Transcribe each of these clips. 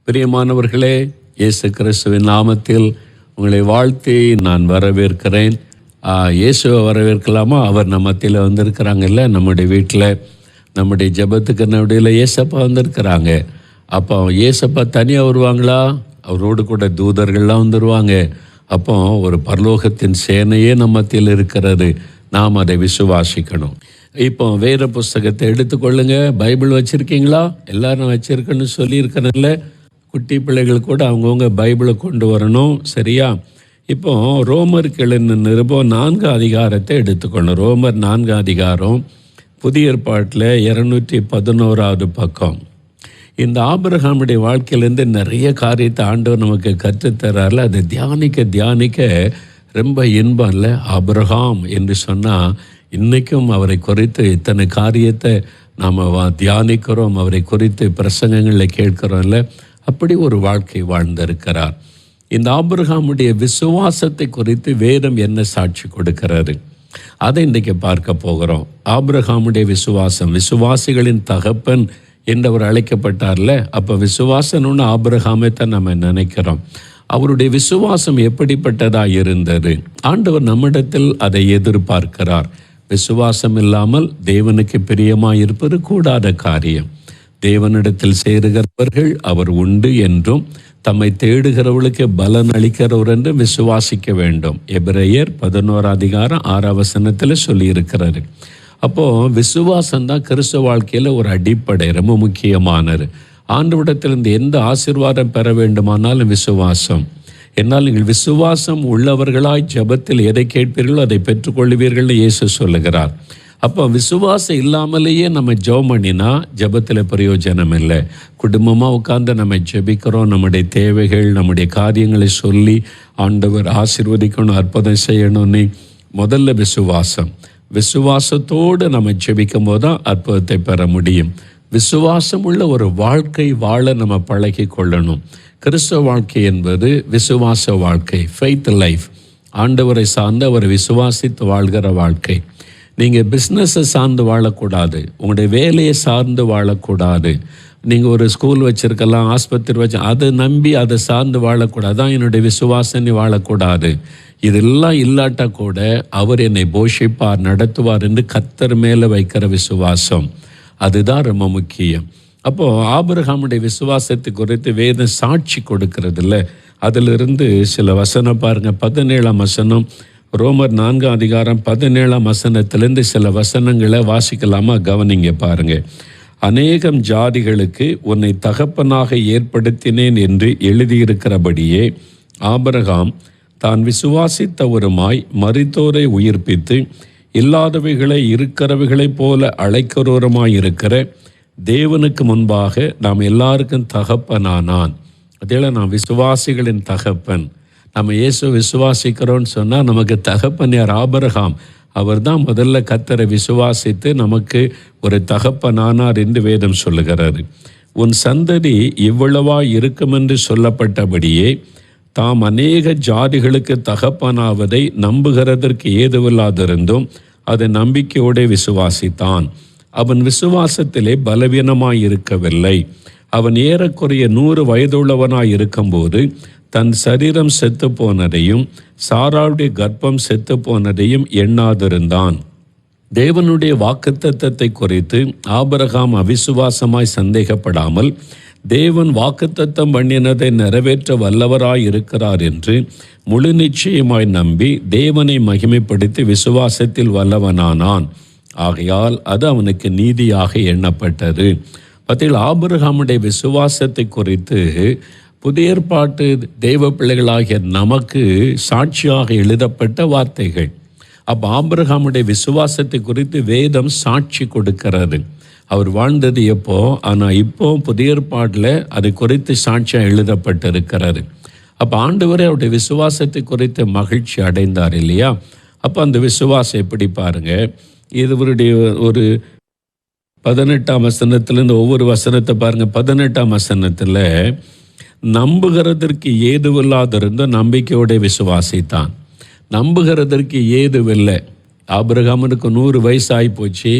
பிரியமானவர்களே, இயேசு கிறிஸ்துவின் நாமத்தில் உங்களை வாழ்த்தி நான் வரவேற்கிறேன். இயேசுவை வரவேற்கலாமா? அவர் நம்ம மத்தியில் வந்திருக்கிறாங்கல்ல, நம்முடைய வீட்டில் நம்முடைய ஜெபத்துக்கு நடுவில் ஏசப்பா வந்திருக்கிறாங்க. அப்போ ஏசப்பா தனியாக வருவாங்களா? அவரோடு கூட தூதர்கள்லாம் வந்துடுவாங்க. அப்போ ஒரு பரலோகத்தின் சேனையே நம்ம மத்தியில் இருக்கிறது. நாம் அதை விசுவாசிக்கணும். இப்போ வேத புஸ்தகத்தை எடுத்துக்கொள்ளுங்க. பைபிள் வச்சுருக்கீங்களா? எல்லாரும் வச்சுருக்கேன்னு சொல்லியிருக்கிறதில்ல. குட்டி பிள்ளைகள் கூட அவங்கவுங்க பைபிளை கொண்டு வரணும், சரியா? இப்போ ரோமருக்கு எழுதின நிருபம் 4 அதிகாரத்தை எடுத்துக்கொள்ளணும். ரோமர் 4 அதிகாரம் புதிய ஏற்பாட்டில் 211வது பக்கம். இந்த ஆபிரகாமுடைய வாழ்க்கையிலேருந்து நிறைய காரியத்தை ஆண்டவர் நமக்கு கற்றுத்தரார்ல. அதை தியானிக்க ரொம்ப இன்பம் இல்லை? ஆபிரகாம் என்று சொன்னால் இன்றைக்கும் அவரை குறித்து இத்தனை காரியத்தை நாம் தியானிக்கிறோம், அவரை குறித்து பிரசங்கங்களில் கேட்கிறோம்ல. அப்படி ஒரு வாழ்க்கை வாழ்ந்திருக்கிறார். இந்த ஆபிரகாமுடைய விசுவாசத்தை குறித்து வேதம் என்ன சாட்சி கொடுக்கிறாரு, அதை இன்றைக்கு பார்க்க போகிறோம். ஆபிரகாமுடைய விசுவாசம், விசுவாசிகளின் தகப்பன் என்று அவர் அழைக்கப்பட்டார்ல. அப்போ விசுவாசம்னு ஆபிரகாமை தான் நம்ம நினைக்கிறோம். அவருடைய விசுவாசம் எப்படிப்பட்டதாக இருந்தது? ஆண்டவர் நம்மிடத்தில் அதை எதிர்பார்க்கிறார். விசுவாசம் இல்லாமல் தேவனுக்கு பிரியமாக இருப்பது கூடாத காரியம். தேவனிடத்தில் சேருகிறவர்கள் அவர் உண்டு என்றும் தம்மை தேடுகிறவர்களுக்கு பலன் அளிக்கிறவர் என்றும் விசுவாசிக்க வேண்டும். எபிரேயர் 11 அதிகாரம் 6 வசனத்தில் சொல்லியிருக்கிறாரு. அப்போது விசுவாசம்தான் கிறிஸ்துவ வாழ்க்கையில் ஒரு அடிப்படை, ரொம்ப முக்கியமானது. ஆண்டவரிடத்திலிருந்து எந்த ஆசீர்வாதம் பெற வேண்டுமானாலும் விசுவாசம். என்னால் நீங்கள் விசுவாசம் உள்ளவர்களாய் ஜெபத்தில் எதை கேட்பீர்களோ அதை பெற்றுக்கொள்வீர்கள்னு இயேசு சொல்லுகிறார். அப்போ விசுவாசம் இல்லாமலேயே நம்ம ஜெபம் பண்ணினா ஜெபத்தில் பிரயோஜனம் இல்லை. குடும்பமாக உட்கார்ந்து நம்ம ஜெபிக்கிறோம், நம்முடைய தேவைகள் நம்முடைய காரியங்களை சொல்லி ஆண்டவர் ஆசீர்வதிக்கணும், அற்புதம் செய்யணும்னு. முதல்ல விசுவாசத்தோடு நம்ம ஜெபிக்கும் போது தான் அற்புதத்தை பெற முடியும். விசுவாசம் உள்ள ஒரு வாழ்க்கை வாழ நம்ம பழகி கொள்ளணும். கிறிஸ்தவ வாழ்க்கை என்பது விசுவாச வாழ்க்கை, ஃபெய்த் லைஃப். ஆண்டவரை சார்ந்து அவரை விசுவாசித்து வாழ்கிற வாழ்க்கை. நீங்கள் பிஸ்னஸை சார்ந்து வாழக்கூடாது, உங்களுடைய வேலையை சார்ந்து வாழக்கூடாது. நீங்கள் ஒரு ஸ்கூல் வச்சுருக்கலாம், ஆஸ்பத்திரி வச்சு அதை நம்பி அதை சார்ந்து வாழக்கூடாது. தான் என்னுடைய விசுவாசம் வாழக்கூடாது. இதெல்லாம் இல்லாட்டா கூட அவர் என்னை போஷிப்பார், நடத்துவார் என்று கர்த்தர் மேலே வைக்கிற விசுவாசம், அதுதான் ரொம்ப முக்கியம். அப்போது ஆபிரகாமுடைய விசுவாசத்தை குறித்து வேதம் சாட்சி கொடுக்கறதில்ல. அதிலிருந்து சில வசனம் பாருங்கள். 17ஆம் வசனம், ரோமர் 4 அதிகாரம் 17ஆம் வசனத்திலேருந்து சில வசனங்களை வாசிக்கலாமா? கவனிங்க பாருங்கள். அநேகம் ஜாதிகளுக்கு உன்னை தகப்பனாக ஏற்படுத்தினேன் என்று எழுதியிருக்கிறபடியே ஆபிரகாம் தான் விசுவாசித்தவருமாய் மரித்தோரை உயிர்ப்பித்து இல்லாதவைகளை இருக்கிறவைகளைப் போல அழைக்கிறவருமாயிருக்கிற தேவனுக்கு முன்பாக நாம் எல்லாருக்கும் தகப்பனானான். அதில் நாம் விசுவாசிகளின் தகப்பன். நம்ம இயேசு விசுவாசிக்கிறோன்னு சொன்னால் நமக்கு தகப்பன் யார்? ஆபிரகாம். அவர் தான் முதல்ல கர்த்தரை விசுவாசித்து நமக்கு ஒரு தகப்பனானார் என்று வேதம் சொல்லுகிறாரு. உன் சந்ததி இவ்வளவா இருக்கும் என்று சொல்லப்பட்டபடியே தாம் அநேக ஜாதிகளுக்கு தகப்பனாவதை நம்புகிறதற்கு ஏதுவில்லாதிருந்தும் அதை நம்பிக்கையோடு விசுவாசித்தான். அவன் விசுவாசத்திலே பலவீனமாயிருக்கவில்லை. அவன் ஏறக்குறைய 100 வயதுள்ளவனாய் இருக்கும்போது தன் சரீரம் செத்து போனதையும் சாராளுடைய கர்ப்பம் செத்து போனதையும் எண்ணாதிருந்தான். தேவனுடைய வாக்குத்தத்தத்தை குறித்து ஆபிரகாம் அவிசுவாசமாய் சந்தேகப்படாமல் தேவன் வாக்குத்தத்தம் பண்ணினதை நிறைவேற்ற வல்லவராய் இருக்கிறார் என்று முழு நிச்சயமாய் நம்பி தேவனை மகிமைப்படுத்தி விசுவாசத்தில் வல்லவனானான். ஆகையால் அது அவனுக்கு நீதியாக எண்ணப்பட்டது. பத்தில் ஆபிரகாமுடைய விசுவாசத்தை குறித்து புதிய ஏற்பாட்டு தெய்வ பிள்ளைகளாகிய நமக்கு சாட்சியாக எழுதப்பட்ட வார்த்தைகள். அப்போ ஆபிரகாமுடைய விசுவாசத்தை குறித்து வேதம் சாட்சி கொடுக்கிறது. அவர் வாழ்ந்தது எப்போ, ஆனால் இப்போ புதிய ஏற்பாட்டில் அது குறித்து சாட்சியாக எழுதப்பட்டிருக்கிறாரு. அப்போ ஆண்டவரே அவருடைய விசுவாசத்தை குறித்து மகிழ்ச்சி அடைந்தார் இல்லையா? அப்போ அந்த விசுவாசம் எப்படி பாருங்கள். இதுவருடைய ஒரு 18ஆம் வசனத்திலேருந்து ஒவ்வொரு வசனத்தை பாருங்கள். 18ஆம் வசனத்தில் நம்புகிறதற்கு ஏதுவில்லாதிருந்த நம்பிக்கையோட விசுவாசித்தான். நம்புகிறதற்கு ஏதுவில்லை. ஆபிரகாமுக்கு 100 வயசாகி போச்சு.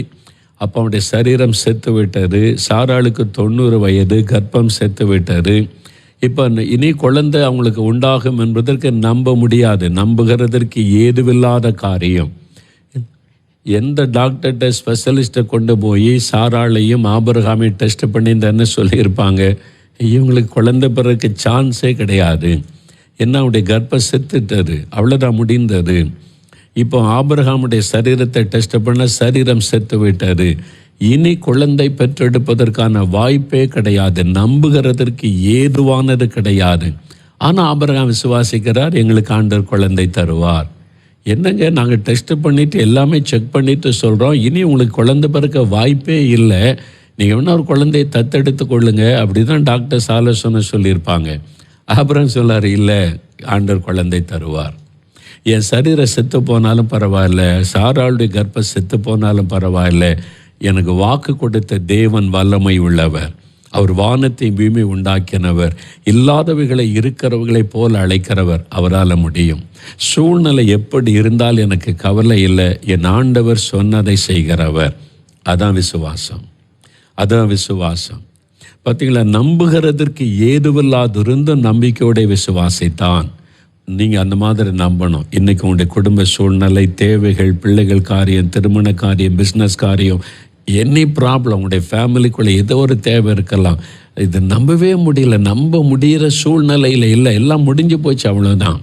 அப்போ அவனுடைய சரீரம் செத்து விட்டது. சாராளுக்கு 90 வயது, கர்ப்பம் செத்து விட்டது. இப்போ இனி குழந்தை அவங்களுக்கு உண்டாகும் என்பதற்கு நம்ப முடியாது, நம்புகிறதற்கு ஏதுவில்லாத காரியம். எந்த டாக்டர்கிட்ட ஸ்பெஷலிஸ்ட்டை கொண்டு போய் சாராளையும் ஆபிரகாமையும் டெஸ்ட் பண்ணியிருந்தேன்னு சொல்லியிருப்பாங்க, இவங்களுக்கு குழந்தை பிறகு சான்ஸே கிடையாது, என்ன அவருடைய கர்ப்பம் செத்துட்டது, அவ்வளோதான் முடிந்தது. இப்போ ஆபிரகாமுடைய சரீரத்தை டெஸ்ட் பண்ண சரீரம் செத்து விட்டது, இனி குழந்தை பெற்றெடுப்பதற்கான வாய்ப்பே கிடையாது, நம்புகிறதற்கு ஏதுவானது கிடையாது. ஆனால் ஆபிரகாம் விசுவாசிக்கிறார், எங்களுக்கு ஆண்டவர் குழந்தை தருவார். என்னங்க நாங்கள் டெஸ்ட் பண்ணிவிட்டு எல்லாமே செக் பண்ணிவிட்டு சொல்கிறோம், இனி உங்களுக்கு குழந்தை பிறக்க வாய்ப்பே இல்லை, நீங்கள் வேணா ஒரு குழந்தையை தத்தெடுத்து கொள்ளுங்க, அப்படி தான் டாக்டர்ஸ் ஆலோசனை சொல்லியிருப்பாங்க. ஆபிரகாம் சொல்லார், இல்லை ஆண்டவர் குழந்தை தருவார். என் சரீரம் செத்து போனாலும் பரவாயில்ல, சாராளுடைய கர்ப்பம் செத்து போனாலும் பரவாயில்ல, எனக்கு வாக்கு கொடுத்த தேவன் வல்லமை உள்ளவர், அவர் வானத்தை பூமி உண்டாக்கினவர், இல்லாதவைகளை இருக்கிறவர்களைப் போல் அழைக்கிறவர், அவரால் முடியும். சூழ்நிலை எப்படி இருந்தால் எனக்கு கவலை இல்லை, என் ஆண்டவர் சொன்னதை செய்கிறவர். அதான் விசுவாசம், அதான் விசுவாசம். பார்த்தீங்களா, நம்புகிறதற்கு ஏதுவில்லாதிருந்தும் நம்பிக்கையோட விசுவாசித்தான். நீங்கள் அந்த மாதிரி நம்பணும். இன்றைக்கி உங்களுடைய குடும்ப சூழ்நிலை, தேவைகள், பிள்ளைகள் காரியம், திருமண காரியம், பிஸ்னஸ் காரியம், எனி ப்ராப்ளம், உங்களுடைய ஃபேமிலிக்குள்ளே ஏதோ ஒரு தேவை இருக்கலாம், இது நம்பவே முடியல, நம்ப முடிகிற சூழ்நிலையில் இல்லை, எல்லாம் முடிஞ்சு போச்சு, அவ்வளோதான்,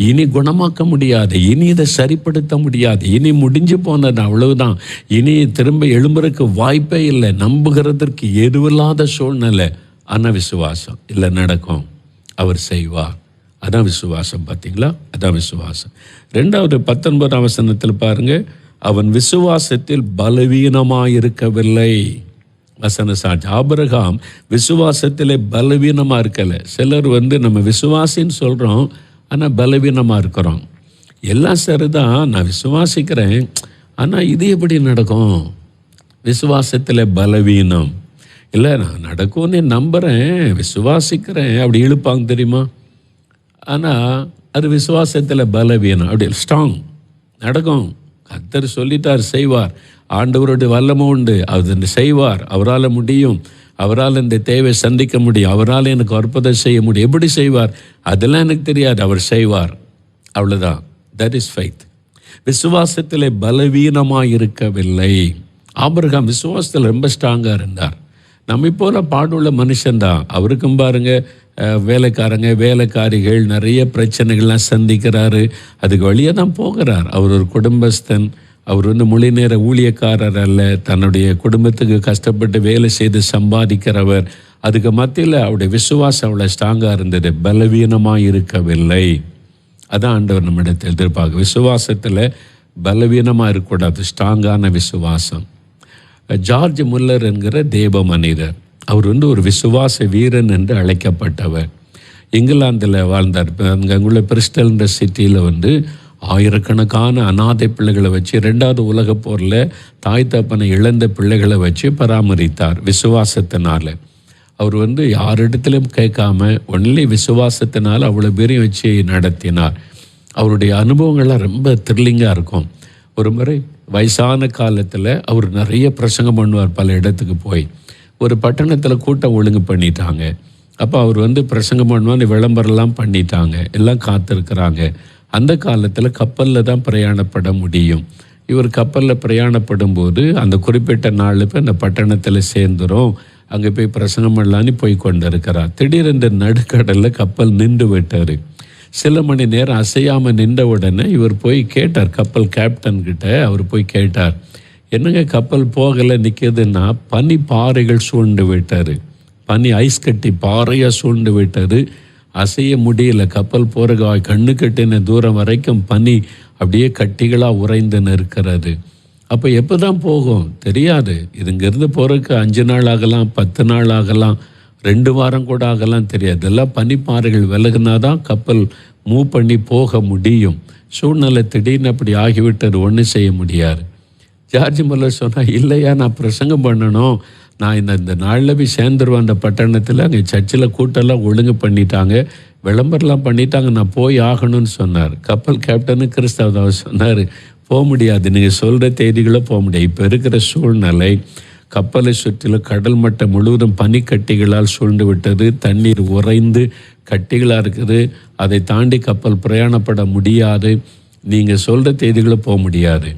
இனி குணமாக்க முடியாது, இனி இதை சரிப்படுத்த முடியாது, இனி முடிஞ்சு போனது அவ்வளவுதான், இனி திரும்ப எழும்புறதுக்கு வாய்ப்பே இல்லை, நம்புகிறதற்கு எதுவில்லாத சூழ்நிலை. ஆனால் விசுவாசம் இல்லை, நடக்கும், அவர் செய்வார். அதான் விசுவாசம். பார்த்தீங்களா, அதான் விசுவாசம். 2வது 19ஆம் வசனத்தில் பாருங்கள், அவன் விசுவாசத்தில் பலவீனமாயிருக்கவில்லை. வசன சாட்சி, ஆபிரகாம் விசுவாசத்தில் பலவீனமாக இருக்கலை. சிலர் நம்ம விசுவாசின்னு சொல்கிறோம், ஆனால் பலவீனமாக இருக்கிறோம். எல்லாம் சரிதான், நான் விசுவாசிக்கிறேன், ஆனால் இது எப்படி நடக்கும்? விசுவாசத்தில் பலவீனம் இல்லை, நான் நடக்கும்னு நம்புகிறேன், விசுவாசிக்கிறேன், அப்படி இழுப்பாங்க தெரியுமா? ஆனால் அது விசுவாசத்தில் பலவீனம். அப்படி ஸ்ட்ராங், நடக்கும், கர்த்தர் சொல்லிட்டார், செய்வார், ஆண்டவருடைய வல்லமை உண்டு, அது செய்வார், அவரால் முடியும், அவரால் இந்த தேவை சந்திக்க முடியும், அவரால் எனக்கு அற்புதம் செய்ய முடியும். எப்படி செய்வார் அதெல்லாம் எனக்கு தெரியாது, அவர் செய்வார், அவ்வளோதான். That is faith. விசுவாசத்தில் பலவீனமாக இருக்கவில்லை. ஆபிரகாம் விசுவாசத்தில் ரொம்ப ஸ்ட்ராங்காக இருந்தார். நம்ம போல பாடுள்ள மனுஷன்தான். அவருக்கும் பாருங்க, வேலைக்காரங்க வேலைக்காரிகள் நிறைய பிரச்சனைகள்லாம் சந்திக்கிறாரு, அதுக்கு வழியாக தான் போகிறார். அவர் ஒரு குடும்பஸ்தன், அவர் மொழி நேர ஊழியக்காரர் அல்ல, தன்னுடைய குடும்பத்துக்கு கஷ்டப்பட்டு வேலை செய்து சம்பாதிக்கிறவர். அதுக்கு மத்தியில் அவருடைய விசுவாசம் அவ்வளோ ஸ்ட்ராங்காக இருந்தது, பலவீனமாக இருக்கவில்லை. அதான் ஆண்டவர் நம்மிடத்தில் எதிர்பார்க்க. விசுவாசத்தில் பலவீனமாக இருக்கக்கூடாது, ஸ்ட்ராங்கான விசுவாசம். ஜார்ஜ் முல்லர் என்கிற தேவ மனிதர், அவர் ஒரு விசுவாச வீரன் என்று அழைக்கப்பட்டவர். இங்கிலாந்தில் வாழ்ந்தார். அங்குள்ள பிரிஸ்டல்ன்ற சிட்டியில் ஆயிரக்கணக்கான அநாதை பிள்ளைகளை வச்சு 2வது உலகப் போரில் தாய் தப்பனை இழந்த பிள்ளைகளை வச்சு பராமரித்தார். விசுவாசத்தினால அவர் யாரிடத்திலும் கேட்காம ஒன்லி விசுவாசத்தினால் அவ்வளோ பேரையும் வச்சு நடத்தினார். அவருடைய அனுபவங்கள்லாம் ரொம்ப த்ரில்லிங்காக இருக்கும். ஒரு முறை வயசான காலத்தில் அவர் நிறைய பிரசங்கம் பண்ணுவார், பல இடத்துக்கு போய். ஒரு பட்டணத்தில் கூட்டம் ஒழுங்கு பண்ணிட்டாங்க. அப்போ அவர் பிரசங்கம் பண்ணுவான்னு விளம்பரம்லாம் பண்ணிட்டாங்க, எல்லாம் காத்திருக்கிறாங்க. அந்த காலத்தில் கப்பலில் தான் பிரயாணப்பட முடியும். இவர் கப்பலில் பிரயாணப்படும் போது அந்த குறிப்பிட்ட நாள் போய் அந்த பட்டணத்தில் சேர்ந்துடும், அங்கே போய் பிரசங்கம் பண்ணலான்னு போய் கொண்டு இருக்கிறார். திடீரென்று நடுக்கடலில் கப்பல் நின்று விட்டார். சில மணி நேரம் அசையாமல் நின்ற உடனே இவர் போய் கேட்டார், கப்பல் கேப்டன்கிட்ட அவர் போய் கேட்டார், என்னங்க கப்பல் போகலை நிற்கிதுன்னா? பனி பாறைகள் சூழ்ந்து விட்டார், பனி ஐஸ் கட்டி பாறையாக சூழ்ந்து விட்டார், அசைய முடியல. கப்பல் போகிற கண்ணு கட்டின தூரம் வரைக்கும் பனி அப்படியே கட்டிகளாக உறைந்துன்னு இருக்கிறது. அப்போ எப்போ தான் போகும் தெரியாது. இதுங்கிருந்து போகிறதுக்கு 5 நாள் ஆகலாம், 10 நாள் ஆகலாம், 2 வாரம் கூட ஆகலாம், தெரியாது. இதெல்லாம் பனிப்பாறைகள் விலகுனா தான் கப்பல் மூவ் பண்ணி போக முடியும். சூழ்நிலை திடீர்னு அப்படி ஆகிவிட்டது, ஒன்றும் செய்ய முடியாது. ஜார்ஜ் முல்லர் சொன்னால், இல்லையா நான் பிரசங்கம் பண்ணணும், நான் இந்த நாளில் போய் சேர்ந்துருவேன் அந்த பட்டணத்தில், அங்கே சர்ச்சில் கூட்டெல்லாம் ஒழுங்கு பண்ணிட்டாங்க, விளம்பரம்லாம் பண்ணிட்டாங்க, நான் போய் ஆகணும்னு சொன்னார். கப்பல் கேப்டனு கிறிஸ்தவ சொன்னார், போக முடியாது, நீங்கள் சொல்கிற தேதிகளோ போக முடியாது. இப்போ இருக்கிற சூழ்நிலை கப்பலை சுற்றிலும் கடல் மட்டம் முழுவதும் பனிக்கட்டிகளால் சூழ்ந்து விட்டது. தண்ணீர் உறைந்து கட்டிகளாக இருக்குது. அதை தாண்டி கப்பல் பிரயாணப்பட முடியாது. நீங்கள் சொல்கிற தேதிகளில் போக முடியாது.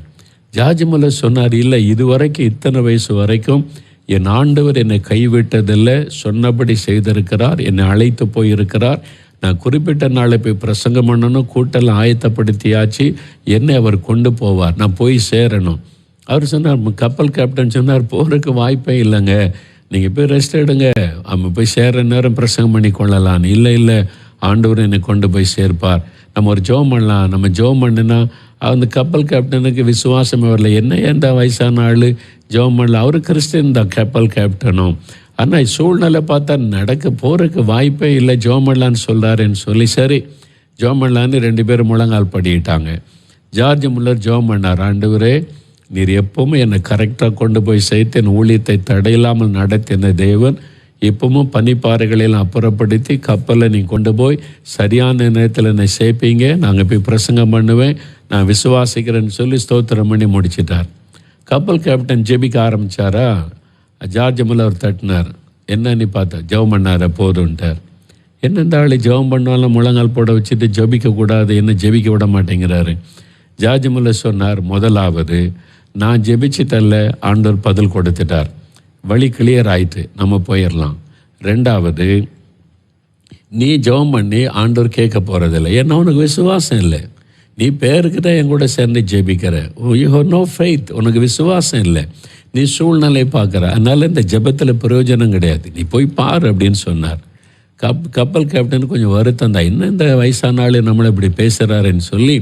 ஜார்ஜ் முல்லர் சொன்னார், இல்லை, இதுவரைக்கும் இத்தனை வயசு வரைக்கும் என் ஆண்டவர் என்னை கைவிட்டதில்லை, சொன்னபடி செய்திருக்கிறார், என்னை அழைத்து போயிருக்கிறார். நான் குறிப்பிட்ட நாளை போய் பிரசங்கம் பண்ணணும், கூட்டெல்லாம் ஆயத்தப்படுத்தியாச்சு, என்னை அவர் கொண்டு போவார், நான் போய் சேரணும். அவர் சொன்னார், கப்பல் கேப்டன் சொன்னார், போகிறதுக்கு வாய்ப்பே இல்லைங்க, நீங்கள் போய் ரெஸ்ட் எடுங்க, அவன் போய் சேர்ற நேரம் பிரசங்கம் பண்ணி கொள்ளலான்னு. இல்லை, ஆண்டவர் என்னை கொண்டு போய் சேர்ப்பார், நம்ம ஒரு ஜெபம் பண்ணலாம். நம்ம ஜெபம் பண்ணினா அந்த கப்பல் கேப்டனுக்கு விசுவாசமே வரல. என்ன இந்த வயசான ஆள் ஜெபம் பண்ணல, அவர் கிறிஸ்டின் தான் கப்பல் கேப்டனும். ஆனால் சூழ்நிலை பார்த்தா நடக்க போகிறதுக்கு வாய்ப்பே இல்லை, ஜெபம் பண்ணலான்னு சொல்கிறாருன்னு சொல்லி சரி ஜெபம் பண்ணலான்னு 2 பேரும் முழங்கால் படிட்டாங்க. ஜார்ஜ் முல்லர் ஜெபம் பண்ணார், ஆண்டவரே, நீர் எப்பவும் என்னை கரெக்டாக கொண்டு போய் சேர்த்து என் ஊழியத்தை தடையில்லாமல் நடத்தின தேவன், இப்பவும் பனிப்பாறைகளில் அப்புறப்படுத்தி கப்பலை நீ கொண்டு போய் சரியான நேரத்தில் என்னை சேர்ப்பீங்க, நாங்கள் போய் பிரசங்கம் பண்ணுவேன், நான் விசுவாசிக்கிறேன்னு சொல்லி ஸ்தோத்திரம் பண்ணி முடிச்சிட்டார். கப்பல் கேப்டன் ஜெபிக்க ஆரம்பித்தாரா, ஜார்ஜ் முல்லர் தட்டினார், என்ன நீ பார்த்தா ஜெபம் பண்ணார போதுன்ட்டார். என்ன இந்த ஆள் ஜெபம் பண்ணாலும் முழங்கால் போட வச்சுட்டு ஜெபிக்கக்கூடாது, என்ன ஜெபிக்க விட மாட்டேங்கிறாரு. ஜார்ஜ் முல்லர் சொன்னார், முதலாவது நான் ஜெபிச்சிட்டல்ல, ஆண்டவர் பதில் கொடுத்துட்டார், வழி கிளியர் ஆயிட்டு, நம்ம போயிடலாம். 2வது, நீ ஜெபம் பண்ணி ஆண்டவர் கேட்க போகிறதில்லை, ஏன்னா உனக்கு விசுவாசம் இல்லை, நீ பேருக்கு தான் என் கூட சேர்ந்து ஜெபிக்கிற, யூ ஹவ் நோ ஃபெய்த், உனக்கு விசுவாசம் இல்லை, நீ சூழ்நிலை பார்க்குற, அதனால் இந்த ஜெபத்தில் பிரயோஜனம் கிடையாது, நீ போய் பாரு அப்படின்னு சொன்னார். கப்பல் கேப்டன் கொஞ்சம் வருத்தம் தான், இன்னும் இந்த வயசான ஆள் நம்மளை இப்படி பேசுகிறாருன்னு சொல்லி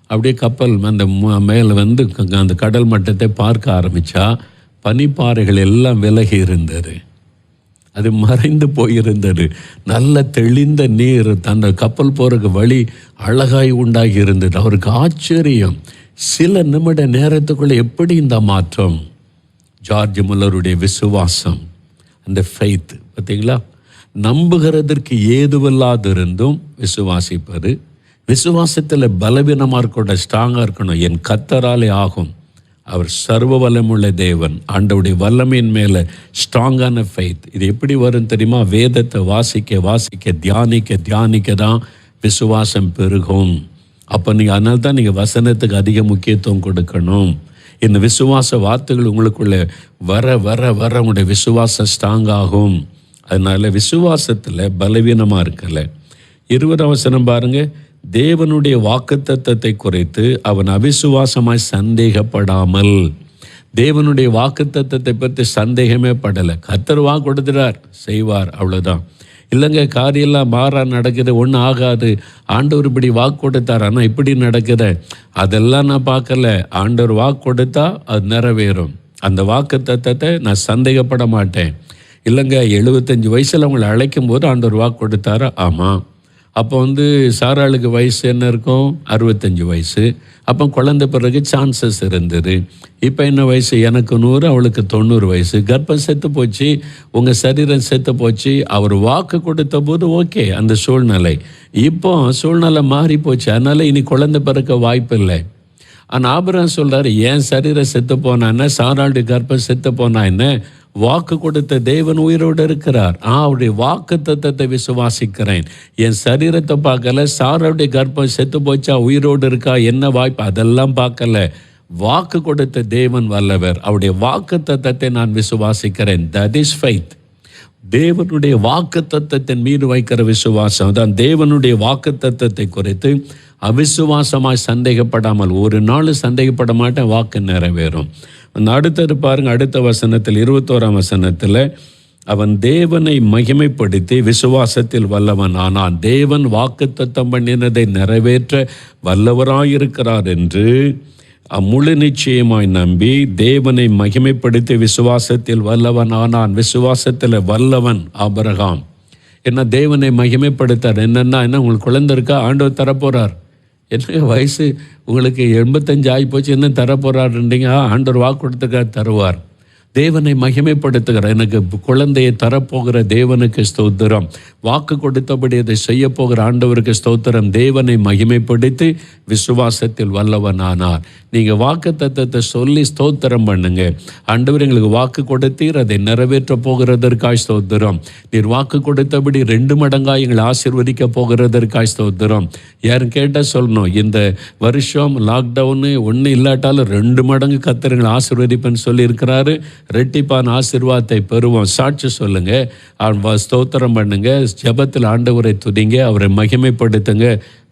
அப்படியே கப்பல் அந்த மேலே வந்து அந்த கடல் மட்டத்தை பார்க்க ஆரம்பித்தா பனிப்பாறைகள் எல்லாம் விலகி இருந்தது, அது மறைந்து போயிருந்தது. நல்ல தெளிந்த நீர், அந்த கப்பல் போகிறதுக்கு வழி அழகாய் உண்டாகி இருந்தது. அவருக்கு ஆச்சரியம், சில நிமிட நேரத்துக்குள்ளே எப்படி இந்த மாற்றம். ஜார்ஜ் முல்லருடைய விசுவாசம், அந்த ஃபெய்த் பார்த்தீங்களா, நம்புகிறதற்கு ஏதுவில்லாதிருந்தும் விசுவாசிப்பது, விசுவாசத்தில் பலவீனமாக இருக்கணும், ஸ்ட்ராங்காக இருக்கணும். என் கர்த்தராலே ஆகும், அவர் சர்வ வல்லமுள்ள தேவன், ஆண்டவருடைய வல்லமையின் மேலே ஸ்ட்ராங்கான ஃபெய்த். இது எப்படி வரும் தெரியுமா, வேதத்தை வாசிக்க வாசிக்க தியானிக்க தான் விசுவாசம் பெருகும். அப்போ நீங்கள் அதனால தான் நீங்கள் வசனத்துக்கு அதிக முக்கியத்துவம் கொடுக்கணும். இந்த விசுவாச வார்த்தைகள் உங்களுக்குள்ளே வர வர வர உங்களுடைய விசுவாசம் ஸ்ட்ராங் ஆகும். அதனால் விசுவாசத்தில் பலவீனமாக இருக்கலை. 20 வசனம் பாருங்கள், தேவனுடைய வாக்குத்தத்தத்தை குறித்து அவன் அவிசுவாசமாய் சந்தேகப்படாமல். தேவனுடைய வாக்குத்தத்தத்தை பற்றி சந்தேகமே படலை. கர்த்தர் வாக்கு கொடுத்துட்டார், செய்வார், அவ்வளோதான். இல்லைங்க, காரியெல்லாம் மாறா நடக்குது, ஒன்றும் ஆகாது, ஆண்டவர் இப்படி வாக்கு கொடுத்தார், ஆனால் இப்படி நடக்குது, அதெல்லாம் நான் பார்க்கல. ஆண்டவர் வாக்கு கொடுத்தா அது நிறைவேறும், அந்த வாக்குத்தத்தத்தை நான் சந்தேகப்பட மாட்டேன். இல்லைங்க, 75 வயசில் அவங்களை அழைக்கும் போது ஆண்டவர் வாக்கு கொடுத்தாரா? ஆமாம். அப்போ சாராளுக்கு வயசு என்ன இருக்கும்? 65 வயசு. அப்போ குழந்தை பிறகு சான்சஸ் இருந்தது. இப்போ என்ன வயசு? எனக்கு 100, அவளுக்கு 90 வயசு. கர்ப்பம் செத்து போச்சு, உங்கள் சரீரம் செத்து போச்சு. அவர் வாக்கு கொடுத்த போது ஓகே அந்த சூழ்நிலை. இப்போ சூழ்நிலை மாறி போச்சு, அதனால் இனி குழந்தை பிறக்க வாய்ப்பு இல்லை. ஆனால் ஆபிரகாம் சொல்கிறார், என் சரீரம் செத்து போனா என்ன, சாராளுடைய கர்ப்பம் செத்து போனா என்ன, வாக்கு கொடுத்த தேவன் உயிரோடு இருக்கிறார். அவருடைய வாக்கு தத்தத்தை விசுவாசிக்கிறேன். என் சரீரத்தை பார்க்கல, சாராளுடைய கர்ப்பம் செத்து போச்சா, உயிரோடு இருக்கா, என்ன வாய்ப்பு, அதெல்லாம் பார்க்கல. வாக்கு கொடுத்த தேவன் வல்லவர், அவருடைய வாக்கு தத்தத்தை நான் விசுவாசிக்கிறேன். That is faith. தேவனுடைய வாக்கு தத்தத்தின் மீது வைக்கிற விசுவாசம் தான். தேவனுடைய வாக்கு தத்தத்தை குறித்து அவிசுவாசமாய் சந்தேகப்படாமல், ஒரு நாள் சந்தேகப்பட மாட்டேன், வாக்கு நிறைவேறும். அடுத்தது பாருங்க, அடுத்த வசனத்தில் 21ஆம் வசனத்தில், அவன் தேவனை மகிமைப்படுத்தி விசுவாசத்தில் வல்லவன் ஆனான். தேவன் வாக்குத்தத்தம் பண்ணினதை நிறைவேற்ற வல்லவராயிருக்கிறார் என்று முழு நிச்சயமாய் நம்பி தேவனை மகிமைப்படுத்தி விசுவாசத்தில் வல்லவன் ஆனான். விசுவாசத்தில் வல்லவன் ஆபிரகாம். என்ன தேவனை மகிமைப்படுத்தார். என்னென்னா என்ன, உங்களுக்கு குழந்தை இருக்கா, ஆண்டவர் தரப்போகிறார். என்ன வயசு உங்களுக்கு 85 ஆகி போச்சு, என்ன தரப்போகிறாருன்றீங்க, ஆண்டவர் வாக்கு கொடுத்துக்கார், தருவார். தேவனை மகிமைப்படுத்துகிற, எனக்கு குழந்தையை தரப்போகிற தேவனுக்கு ஸ்தோத்திரம், வாக்கு கொடுத்தபடி அதை செய்ய போகிற ஆண்டவருக்கு ஸ்தோத்திரம். தேவனை மகிமைப்படுத்தி விசுவாசத்தில் வல்லவனானார். நீங்கள் வாக்கு தத்தத்தை சொல்லி ஸ்தோத்திரம் பண்ணுங்க. ஆண்டவர் எங்களுக்கு வாக்கு கொடுத்தீர், அதை நிறைவேற்ற போகிறதற்காய் ஸ்தோத்திரம். நீர் வாக்கு கொடுத்தபடி 2 மடங்காய் எங்களை ஆசீர்வதிக்க போகிறதற்காய் ஸ்தோத்திரம். யாரும் கேட்டால் சொல்லணும், இந்த வருஷம் லாக்டவுனு ஒன்றும் இல்லாட்டாலும் 2 மடங்கு கர்த்தர் எங்களை ஆசீர்வதிப்பேன்னு சொல்லியிருக்கிறாரு. ரெட்டிப்பான ஆசீர்வாதத்தை பெறுவோம். சாட்சி சொல்லுங்க, ஸ்தோத்திரம் பண்ணுங்க, ஜெபத்தில் ஆண்டவரை துதிங்க, அவரை மகிமைப்படுத்துங்க.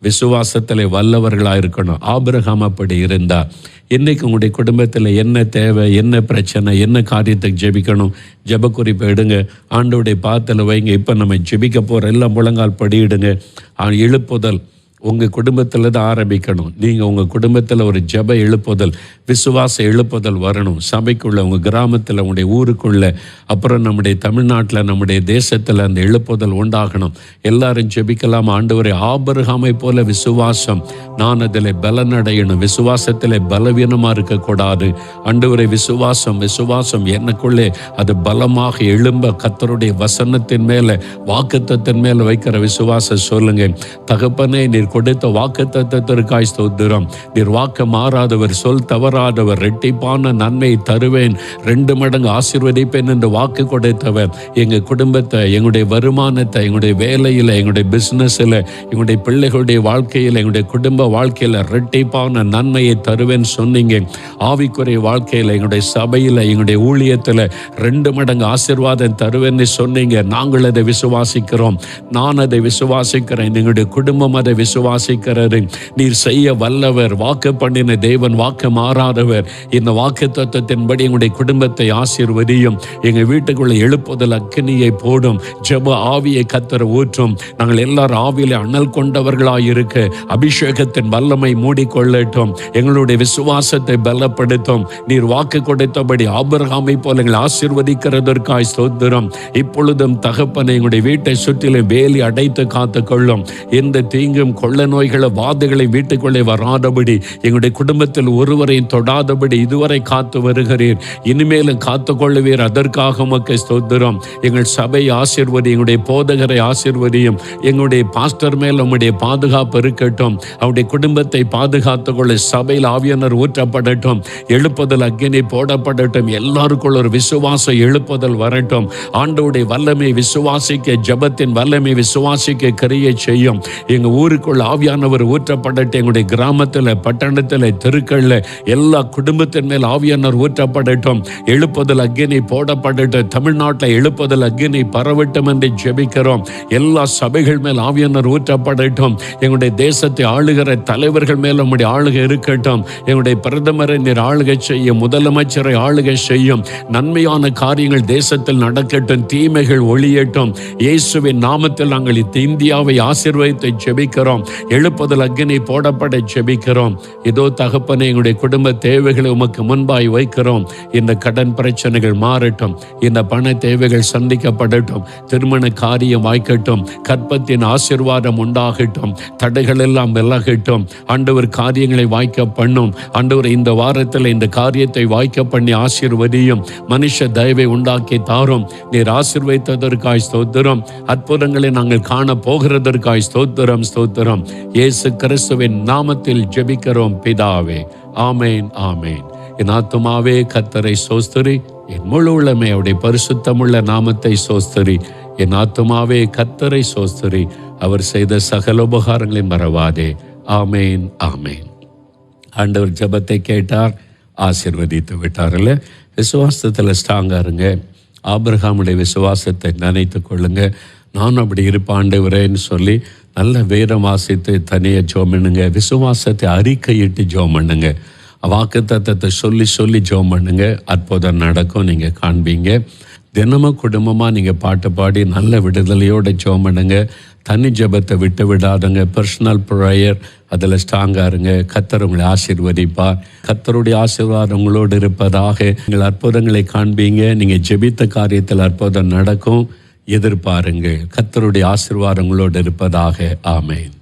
விசுவாசத்தில் வல்லவர்களாக இருக்கணும். ஆபிரகாம் அப்படி இருந்தார். இன்றைக்கு உங்களுடைய குடும்பத்தில் என்ன தேவை, என்ன பிரச்சனை, என்ன காரியத்துக்கு ஜெபிக்கணும், ஜெப குறிப்பை எடுங்க, ஆண்டவருடைய பாதத்தில் வைங்க. இப்போ நம்ம ஜெபிக்க போகிற எல்லாம் முழங்கால் படியிடுங்க. எழுப்புதல் உங்கள் குடும்பத்தில் தான் ஆரம்பிக்கணும். நீங்கள் உங்கள் குடும்பத்தில் ஒரு ஜெப எழுப்புதல், விசுவாச எழுப்புதல் வரணும். சபைக்குள்ளே, உங்கள் கிராமத்தில், உங்களுடைய ஊருக்குள்ளே, அப்புறம் நம்முடைய தமிழ்நாட்டில், நம்முடைய தேசத்தில் அந்த எழுப்புதல் உண்டாகணும். எல்லாரும் ஜெபிக்கலாம். ஆண்டவரே, ஆபிரகாமை போல விசுவாசம், நான் அதில் பலனடையணும், விசுவாசத்தில் பலவீனமாக இருக்கக்கூடாது. ஆண்டவரே, விசுவாசம் விசுவாசம் எனக்குள்ளே அது பலமாக எழும்ப, கர்த்தருடைய வசனத்தின் மேலே, வாக்குத்தத்தின் மேலே வைக்கிற விசுவாசம் சொல்லுங்க. தகப்பனே, நீர் கொடுத்த வாக்குத்தத்தத்திற்காய் ஸ்தோத்திரம். நீர் வாக்கு மாறாதவர், சொல் தவறாதவர், ரெட்டிப்பான நன்மை தருவேன், 2 மடங்கு ஆசீர்வதிப்பேன் என்று வாக்கு கொடுத்தவர். எங்கள் குடும்பத்தை, எங்களுடைய வருமானத்தை, எங்களுடைய வேலையில், எங்களுடைய பிஸ்னஸில், எங்களுடைய பிள்ளைகளுடைய வாழ்க்கையில், எங்களுடைய குடும்ப வாழ்க்கையில் ரெட்டிப்பான நன்மையை தருவேன் சொன்னீங்க. ஆவிக்குரிய வாழ்க்கையில், எங்களுடைய சபையில், எங்களுடைய ஊழியத்தில் 2 மடங்கு ஆசீர்வாதம் தருவேன்னு சொன்னீங்க. நாங்கள் அதை விசுவாசிக்கிறோம். நான் அதை விசுவாசிக்கிறேன். எங்களுடைய குடும்பம் அதை விசுவாசிக்கிறது. நீர் செய்ய வல்லவர், வாக்கு பண்ணின தேவன், வாக்கு மாறாதவர். இந்த வாக்கு தத்துவத்தின்படி எங்களுடைய குடும்பத்தை ஆசீர்வதியும். எங்கள் வீட்டுக்குள்ள எழுப்புதல் அக்கினியை போடும், ஜெப ஆவியை கர்த்தர் ஊற்றும். நாங்கள் எல்லாரும் ஆவியிலே அனல் கொண்டவர்களாய் இருக்க அபிஷேகத்தின் வல்லமை மூடிக்கொள்ளட்டும். எங்களுடைய விசுவாசத்தை பலப்படுத்தும். நீர் வாக்கு கொடுத்தபடி ஆபிரகாமை போல எங்களை ஆசீர்வதிக்கிறதற்காய் ஸ்தோத்திரம். இப்பொழுதும் தகப்பனை, எங்களுடைய வீட்டை சுற்றிலும் வேலி அடைத்து காத்துக்கொள்ளும். எந்த தீங்கும், கொள்ள நோய்களை, வாதைகளை வீட்டுக்குள்ளே வராதபடி, எங்களுடைய குடும்பத்தில் ஒருவரையும் தொடாதபடி இதுவரை காத்து வருகிறீர். இனிமேலும் காத்து கொள்ளுவீர். அதற்காக உமக்கு ஸ்தோத்திரம். எங்கள் சபை ஆசீர்வதி, எங்களுடைய போதகரை ஆசீர்வதியும். எங்களுடைய பாஸ்டர் மேல் உம்முடைய பாதுகாப்பு இருக்கட்டும். அவருடைய குடும்பத்தை பாதுகாத்துக் கொள்ள சபையில் ஆவியானவர் ஊற்றப்படட்டும். எழுப்புதல் அக்கினி போடப்படட்டும். எல்லாருக்குள்ள ஒரு விசுவாச எழுப்புதல் வரட்டும். ஆண்டவருடைய வல்லமை விசுவாசிக்க, ஜெபத்தின் வல்லமை விசுவாசிக்க கிரியை செய்யும். எங்க ஊருக்குள்ள ஆவியானவர் ஊற்றப்படட்டும். எங்களுடைய கிராமத்தில், பட்டணத்தில், தெருக்களில் எல்லா குடும்பத்தின் மேல் ஆவியானவர் ஊற்றப்படட்டும். எழுப்புதல் அக்கினி போடப்படட்டும். தமிழ்நாட்டில் எழுப்புதல் அக்கினி பரவட்டும் என்று ஜெபிக்கிறோம். எல்லா சபைகள் மேல் ஆவியானவர் ஊற்றப்படட்டும். எங்களுடைய தேசத்தை ஆளுகிற தலைவர்கள் மேல் நம்முடைய ஆளுகை இருக்கட்டும். எங்களுடைய பிரதமரை நீர் ஆளுகை செய்யும், முதலமைச்சரை ஆளுகை செய்யும். நன்மையான காரியங்கள் தேசத்தில் நடக்கட்டும், தீமைகள் ஒழியட்டும். இயேசுவின் நாமத்தில் நாங்கள் இந்தியாவை ஆசீர்வதித்து ஜெபிக்கிறோம். எழுப்புதல் அக்கினி போடப்பட ஜெபிக்கிறோம். இதோ தகப்பனே, எங்களுடைய குடும்ப தேவைகளை உமக்கு முன்பாய் வைக்கிறோம். இந்த கடன் பிரச்சனைகள் மாறட்டும். இந்த பண தேவைகள் சந்திக்கப்படட்டும். திருமண காரியம் வாய்க்கட்டும். கற்பத்தின் ஆசீர்வாதம் உண்டாகட்டும். தடைகள் எல்லாம் விலகட்டும். ஆண்டவர் காரியங்களை வாய்க்க பண்ணும். ஆண்டவர் இந்த வாரத்தில் இந்த காரியத்தை வாய்க்க பண்ணி ஆசீர்வதியும். மனுஷ தயவை உண்டாக்கி தாரும். நீர் ஆசீர்வதித்ததற்காய் ஸ்தோத்திரம். அற்புதங்களை நாங்கள் காண போகிறதற்காய் ஸ்தோத்திரம், ஸ்தோத்திரம். இயேசு கிறிஸ்துவின் நாமத்தில் ஜெபிக்கிறோம் பிதாவே. ஆமேன், ஆமேன். என் ஆத்துமாவே கர்த்தரை சோஸ்திரி, என் முழு உள்ளமே அவருடைய பரிசுத்தமுள்ள நாமத்தை சோஸ்திரி. என் ஆத்துமாவே கர்த்தரை சோஸ்திரி, அவர் செய்த சகல உபகாரங்களை மறவாதே. ஆமேன், ஆமேன். ஆண்டவர் ஜெபத்தை கேட்டார், ஆசீர்வதித்து விட்டார்ல. விசுவாசத்தில் ஸ்ட்ராங்கா இருங்க. ஆபிரகாமுடைய விசுவாசத்தை நினைத்து கொள்ளுங்க. நான் அப்படி இருப்பேன் ஆண்டவரேன்னு சொல்லி நல்ல வேதம் வாசித்து தனியாக ஜெபம் பண்ணுங்க. விசுவாசத்தை அறிக்கையிட்டு ஜெபம் பண்ணுங்க. வாக்குத்தத்தத்தை சொல்லி சொல்லி ஜெபம் பண்ணுங்க. அற்புதம் நடக்கும், நீங்கள் காண்பீங்க. தினமும் குடும்பமாக நீங்கள் பாட்டு பாடி நல்ல விடுதலையோடு ஜெபம் பண்ணுங்க. தனி ஜெபத்தை விட்டு விடாதுங்க. பர்சனல் ப்ரேயர், அதில் ஸ்ட்ராங்காக இருங்க. கர்த்தர் உங்களை ஆசீர்வதிப்பார். கர்த்தருடைய ஆசீர்வாதம் உங்களோடு இருப்பதாக. நீங்கள் அற்புதங்களை காண்பீங்க. நீங்கள் ஜெபித்த காரியத்தில் அற்புதம் நடக்கும். எதிர்பாருங்கள். கர்த்தருடைய ஆசீர்வாதம் உங்களோடு இருப்பதாக. ஆமேன்.